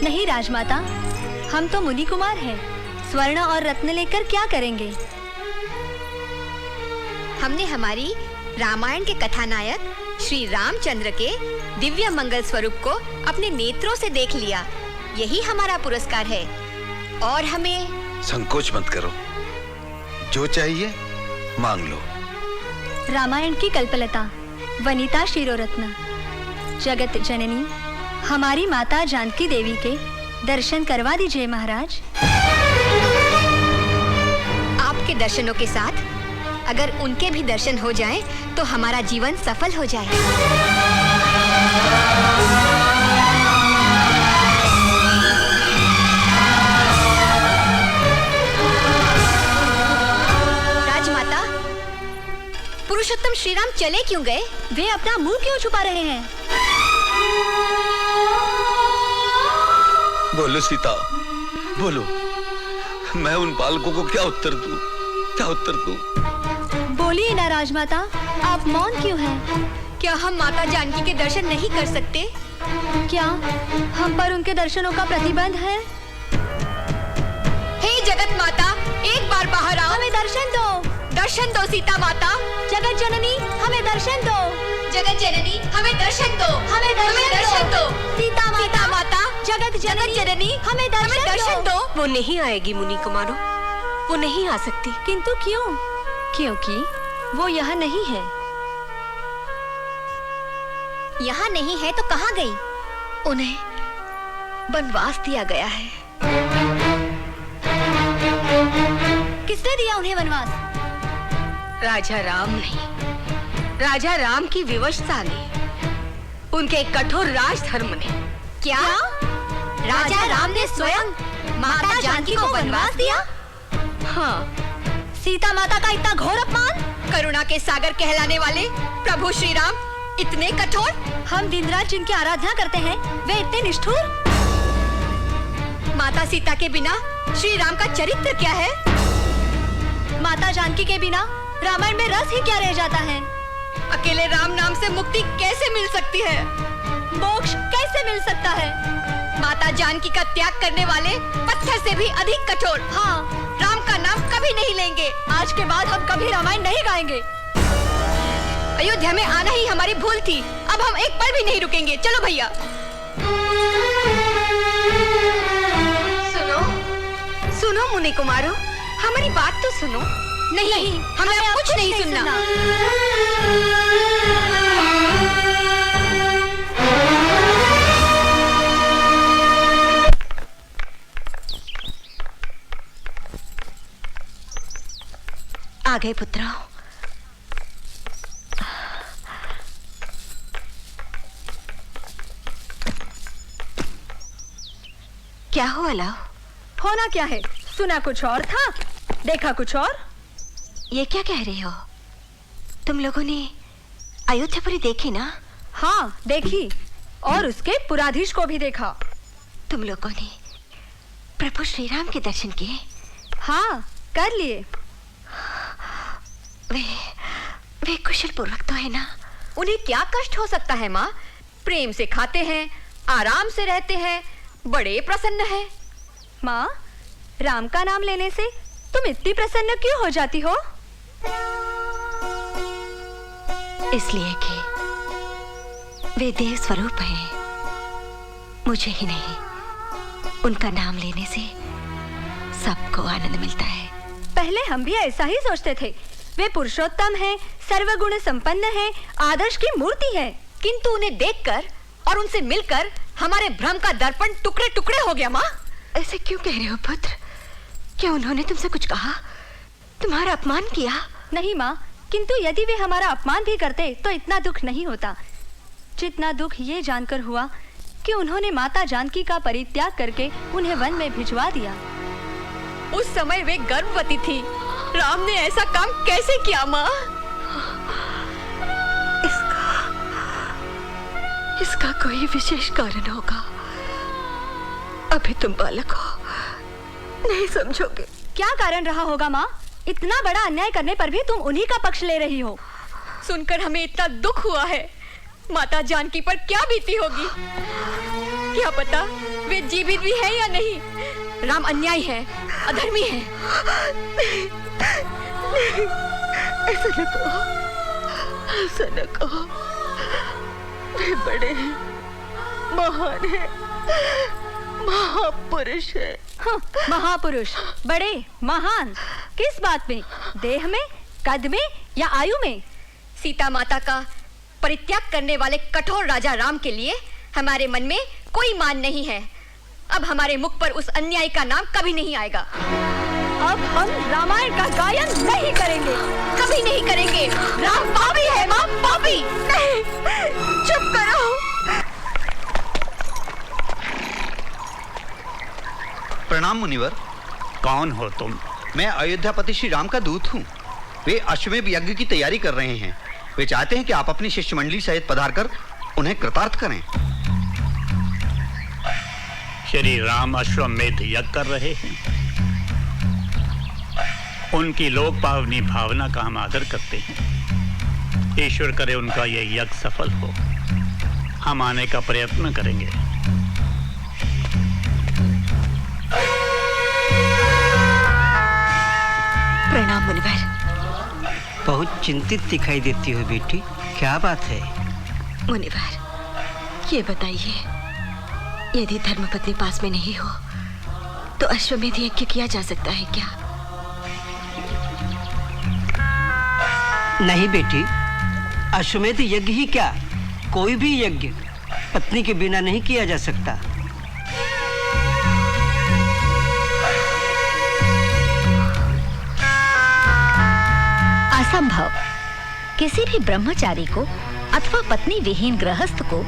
नहीं राजमाता, हम तो मुनि कुमार हैं। स्वर्ण और रत्न लेकर क्या करेंगे? हमने हमारी रामायण के कथानायक श्री रामचंद्र के दिव्य मंगल स्वरूप को अपने नेत्रों से देख लिया। यही हमारा पुरस्कार है। और हमें संकोच मत करो, जो चाहिए मांग लो। रामायण की कल्पलता, वनिता शिरोरत्न, जगत जननी हमारी माता जानकी देवी के दर्शन करवा दीजिए महाराज। आपके दर्शनों के साथ अगर उनके भी दर्शन हो जाएं, तो हमारा जीवन सफल हो जाए। राजमाता, पुरुषोत्तम श्रीराम चले क्यों गए? वे अपना मुंह क्यों छुपा रहे हैं? बोलो सीता, बोलो। मैं उन बालकों को क्या उत्तर दूं? क्या उत्तर दूं? बोलिए ना राजमाता, आप मौन क्यों हैं? क्या हम माता जानकी के दर्शन नहीं कर सकते? क्या हम पर उनके दर्शनों का प्रतिबंध है? हे जगत माता, एक बार बाहर आओ। हमें दर्शन दो। दर्शन दो सीता माता। जगत जननी हमें दर्शन दो। जगत जननी हमें दर्शन दो। हमें दर्शन दो। सीता माता, जगत जननी हमें दर्शन दो। वो नहीं आएगी मुनि कुमारों, वो नहीं आ सकती। किंतु क्यों? क्योंकि वो यहाँ नहीं है। यहाँ नहीं है तो कहाँ गई? उन्हें वनवास दिया गया है। किसने दिया उन्हें वनवास? राजा राम नहीं, राजा राम की विवशता ने, उनके कठोर राजधर्म ने। क्या? राजा राम ने स्वयं माता जानकी को वनवास दिया? हाँ। सीता माता का इतना घोर अपमान? करुणा के सागर कहलाने वाले प्रभु श्री राम इतने कठोर? हम दिन रात जिनकी आराधना करते हैं वे इतने निष्ठुर? माता सीता के बिना श्री राम का चरित्र क्या है? माता जानकी के बिना रामायण में रस ही क्या रह जाता है? अकेले राम नाम से मुक्ति कैसे मिल सकती है? मोक्ष कैसे मिल सकता है? माता जानकी का त्याग करने वाले पत्थर से भी अधिक कठोर। हाँ, राम का नाम कभी नहीं लेंगे। आज के बाद हम कभी रामायण नहीं गाएंगे। अयोध्या में आना ही हमारी भूल थी, अब हम एक पल भी नहीं रुकेंगे। चलो भैया। सुनो, सुनो मुनि कुमारों, हमारी बात तो सुनो। नहीं, हमें अब कुछ नहीं सुनना। आ गए पुत्रों। क्या हुआ लाओ? होना क्या है? सुना कुछ और था, देखा कुछ और। ये क्या कह रहे हो? तुम लोगों ने अयोध्यापुरी देखी ना? हाँ देखी, और उसके पुराधीश को भी देखा। तुम लोगों ने प्रभु श्री राम के दर्शन किए? हाँ कर लिए। वे कुशल पूर्वक तो है ना? उन्हें क्या कष्ट हो सकता है माँ? प्रेम से खाते हैं, आराम से रहते हैं, बड़े प्रसन्न हैं। माँ, राम का नाम लेने से तुम इतनी प्रसन्न क्यों हो जाती हो? इसलिए कि वे देव स्वरूप हैं। मुझे ही नहीं, उनका नाम लेने से सबको आनंद मिलता है। पहले हम भी ऐसा ही सोचते थे। वे पुरुषोत्तम हैं, सर्वगुण संपन्न हैं, आदर्श की मूर्ति है। किंतु उन्हें देखकर और उनसे मिलकर हमारे भ्रम का दर्पण टुकड़े टुकड़े हो गया। माँ, ऐसे क्यों कह रहे हो पुत्र? क्या उन्होंने तुमसे कुछ कहा? तुम्हारा अपमान किया? नहीं माँ, किंतु यदि वे हमारा अपमान भी करते तो इतना दुख नहीं होता जितना दुख ये जानकर हुआ कि उन्होंने माता जानकी का परित्याग करके उन्हें वन में भिजवा दिया। उस समय वे गर्भवती थी। राम ने ऐसा काम कैसे किया माँ? इसका कोई विशेष कारण होगा। अभी तुम बालक हो, नहीं समझोगे। क्या कारण रहा होगा माँ? इतना बड़ा अन्याय करने पर भी तुम उन्हीं का पक्ष ले रही हो। सुनकर हमें इतना दुख हुआ है। माता जानकी पर क्या बीती होगी। क्या पता वे जीवित भी है या नहीं। राम अन्यायी है, अधर्मी है। नहीं, नहीं, ऐसा न कहो, ऐसा न कहो। वे बड़े हैं, महान है, महापुरुष है। हाँ, महापुरुष, बड़े, महान, किस बात में? देह में, कद में या आयु में? सीता माता का परित्याग करने वाले कठोर राजा राम के लिए हमारे मन में कोई मान नहीं है। अब हमारे मुख पर उस अन्याय का नाम कभी नहीं आएगा। अब हम रामायण का गायन नहीं करेंगे, कभी नहीं करेंगे। राम पापी है, मां पापी। नहीं, चुप करो। प्रणाम मुनिवर। कौन हो तुम? मैं अयोध्यापति श्री राम का दूत हूँ। वे अश्वमेध यज्ञ की तैयारी कर रहे हैं। वे चाहते हैं कि आप अपनी शिष्यमंडली सहित पधारकर उन्हें कृतार्थ करें। श्री राम अश्वमेध यज्ञ कर रहे हैं। उनकी लोक पावनी भावना का हम आदर करते हैं। ईश्वर करे उनका ये यज्ञ सफल हो। हम आने का प्रयत्न करेंगे। प्रणाम मुनिवर। बहुत चिंतित दिखाई देती हो बेटी, क्या बात है? मुनिवर, ये बताइए, यदि धर्मपत्नी पास में नहीं हो तो अश्वमेध यज्ञ किया जा सकता है क्या? नहीं बेटी, अश्वमेध यज्ञ ही क्या, कोई भी यज्ञ पत्नी के बिना नहीं किया जा सकता। असंभव। किसी भी ब्रह्मचारी को अथवा पत्नी विहीन गृहस्थ को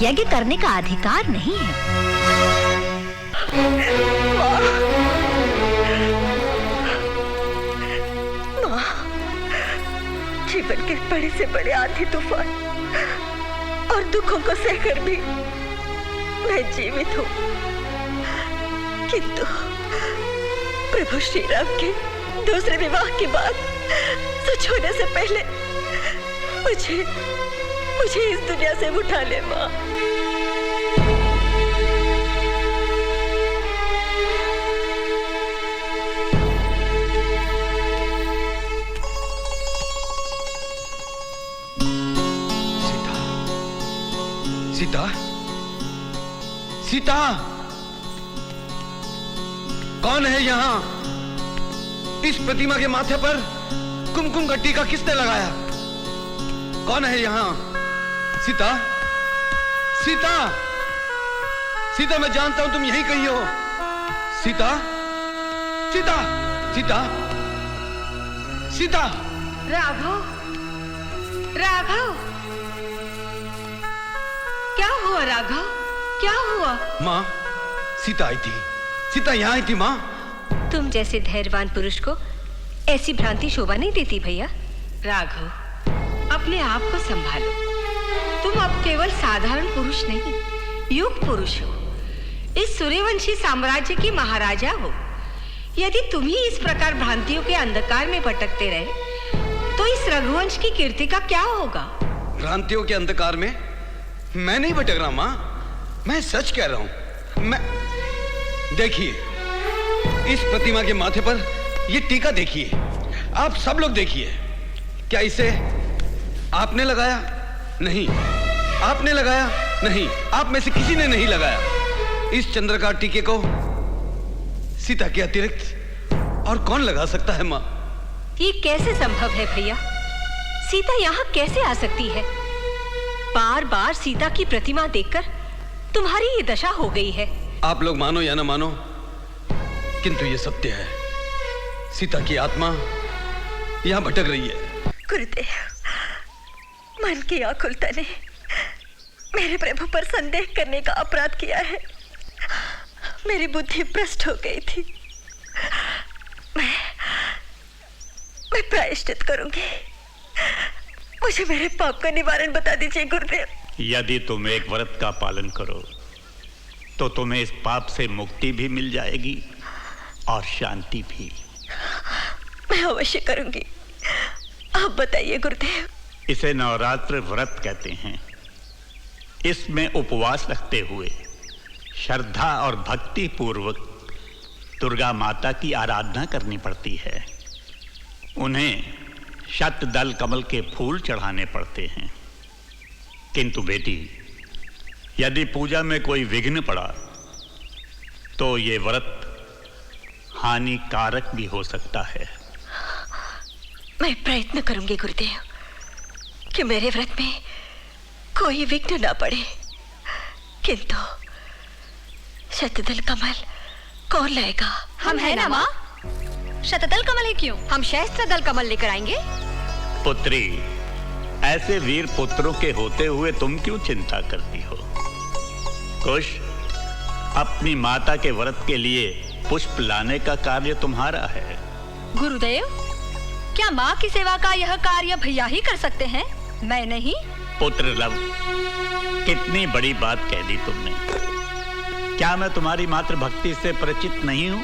यज्ञ करने का अधिकार नहीं है। माँ, जीवन के बड़े से बड़े आंधी तूफान और दुखों को सहकर भी मैं जीवित हूँ, किंतु प्रभु श्री राम के दूसरे विवाह की बात सच होने से पहले मुझे इस दुनिया से उठा ले माँ। सीता, सीता, कौन है यहाँ? इस प्रतिमा के माथे पर कुमकुम का टीका किसने लगाया? कौन है यहाँ? सीता, सीता, सीता, मैं जानता हूं तुम यहीं कहीं हो। सीता, सीता, सीता, सीता। राघव, राघव, क्या हुआ राघव? क्या हुआ? माँ, सीता आई थी। सीता यहाँ आई थी माँ। तुम जैसे धैर्यवान पुरुष को ऐसी भ्रांति शोभा नहीं देती भैया। राघव, अपने आप को संभालो। तुम अब केवल साधारण पुरुष नहीं, युग पुरुष हो। इस सूर्यवंशी साम्राज्य की महाराजा हो। यदि तुम ही इस प्रकार भ्रांतियों के अंधकार में भटकते रहे तो इस रघुवंश की कीर्ति का क्या होगा? भ्रांतियों के अंधकार में मैं नहीं भटक रहा माँ, मैं सच कह रहा हूं। मैं देखिए, इस प्रतिमा के माथे पर ये टीका देखिए, आप सब लोग देखिए। क्या इसे आपने लगाया? नहीं। आपने लगाया? नहीं। आप में से किसी ने नहीं लगाया। इस चंद्रकार टीके को सीता के अतिरिक्त और कौन लगा सकता है माँ? ये कैसे संभव है भैया? सीता यहाँ कैसे आ सकती है? बार बार सीता की प्रतिमा देखकर तुम्हारी ये दशा हो गई है। आप लोग मानो या ना मानो, किंतु ये सत्य है। सीता की आत्मा यहाँ भटक रही है। गुरुदेव, मन की आकुलता ने मेरे प्रभु पर संदेह करने का अपराध किया है। मेरी बुद्धि भ्रष्ट हो गई थी। मैं प्रायश्चित करूंगी। मुझे मेरे पाप का निवारण बता दीजिए गुरुदेव। यदि तुम एक व्रत का पालन करो तो तुम्हें इस पाप से मुक्ति भी मिल जाएगी और शांति भी। मैं अवश्य करूंगी। आप बताइए गुरुदेव। इसे नवरात्र व्रत कहते हैं। इसमें उपवास रखते हुए श्रद्धा और भक्ति पूर्वक दुर्गा माता की आराधना करनी पड़ती है। उन्हें शतदल कमल के फूल चढ़ाने पड़ते हैं। किंतु बेटी, यदि पूजा में कोई विघ्न पड़ा तो ये व्रत हानिकारक भी हो सकता है। मैं प्रयत्न करूंगी गुरुदेव कि मेरे व्रत में कोई विघ्न न पड़े, किंतु शतदल कमल कौन लाएगा? हम है ना माँ। शतदल कमल है क्यों? हम सहस्त्रदल कमल लेकर आएंगे। पुत्री, ऐसे वीर पुत्रों के होते हुए तुम क्यों चिंता करती हो? कुश, अपनी माता के व्रत के लिए पुष्प लाने का कार्य तुम्हारा है। गुरुदेव, क्या माँ की सेवा का यह कार्य भैया ही कर सकते हैं, मैं नहीं? पुत्र लव, कितनी बड़ी बात कह दी तुमने। क्या मैं तुम्हारी मातृ भक्ति से परिचित नहीं हूं?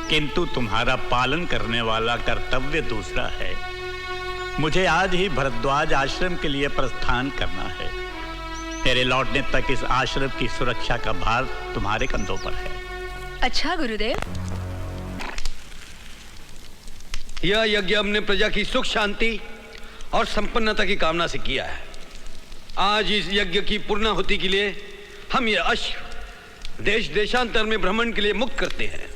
किंतु तुम्हारा पालन करने वाला कर्तव्य दूसरा है। मुझे आज ही भरद्वाज आश्रम के लिए प्रस्थान करना है। तेरे लौटने तक इस आश्रम की सुरक्षा का भार तुम्हारे कंधों पर है। अच्छा गुरुदेव। यह यज्ञ हमने प्रजा की सुख शांति और संपन्नता की कामना से किया है। आज इस यज्ञ की पूर्णाहुति के लिए हम ये अश्व देश देशांतर में भ्रमण के लिए मुक्त करते हैं।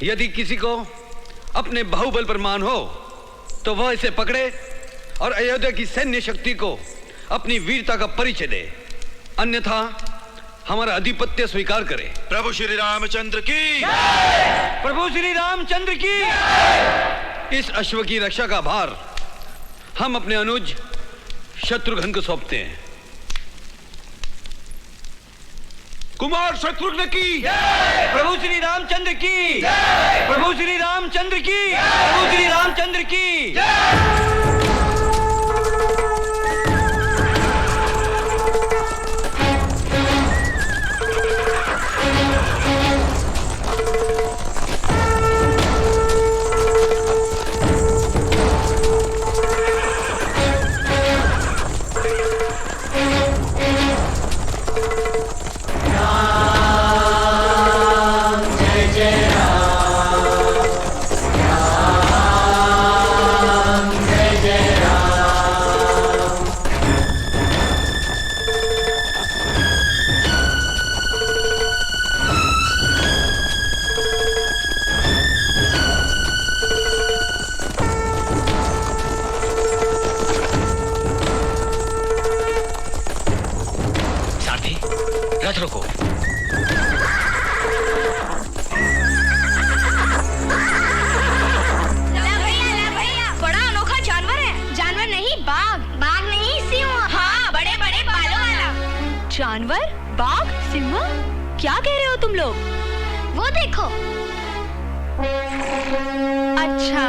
यदि किसी को अपने बाहुबल पर मान हो तो वह इसे पकड़े और अयोध्या की सैन्य शक्ति को अपनी वीरता का परिचय दे, अन्यथा हमारा अधिपत्य स्वीकार करे। प्रभु श्री रामचंद्र की, प्रभु श्री रामचंद्र की। इस अश्व की रक्षा का भार हम अपने अनुज शत्रुघ्न को सौंपते हैं। कुमार शत्रुघ्न की, प्रभु श्री रामचंद्र की, प्रभु श्री रामचंद्र की, प्रभु श्री रामचंद्र की। जानवर? बाघ? सिंह? क्या कह रहे हो तुम लोग? वो देखो। अच्छा,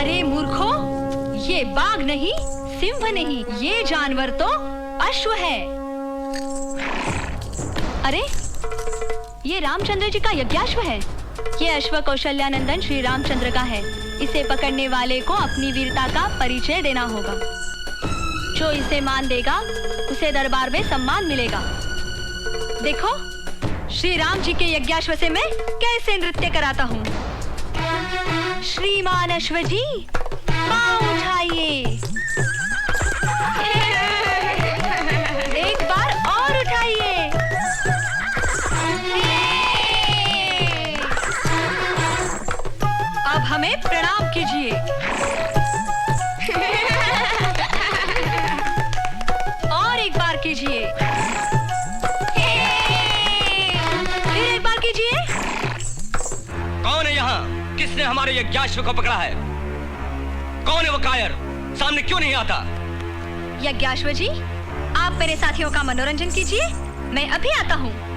अरे मूर्खों, ये बाघ नहीं, सिंह नहीं, ये जानवर तो अश्व है। अरे, ये रामचंद्र जी का यज्ञाश्व है। ये अश्व कौशल्यानंदन श्री रामचंद्र का है। इसे पकड़ने वाले को अपनी वीरता का परिचय देना होगा। जो इसे मान देगा उसे दरबार में सम्मान मिलेगा। देखो, श्री राम जी के यज्ञाश्व से मैं कैसे नृत्य कराता हूँ। श्रीमान अश्व जी, पाँव उठाइए। एक बार और उठाइए। अब हमें प्रणाम कीजिए। और एक बार कीजिए। फिर एक बार कीजिए। कौन है यहाँ? किसने हमारे यज्ञाश्व को पकड़ा है? कौन है वो कायर? सामने क्यों नहीं आता? यज्ञाश्व जी, आप मेरे साथियों का मनोरंजन कीजिए, मैं अभी आता हूँ।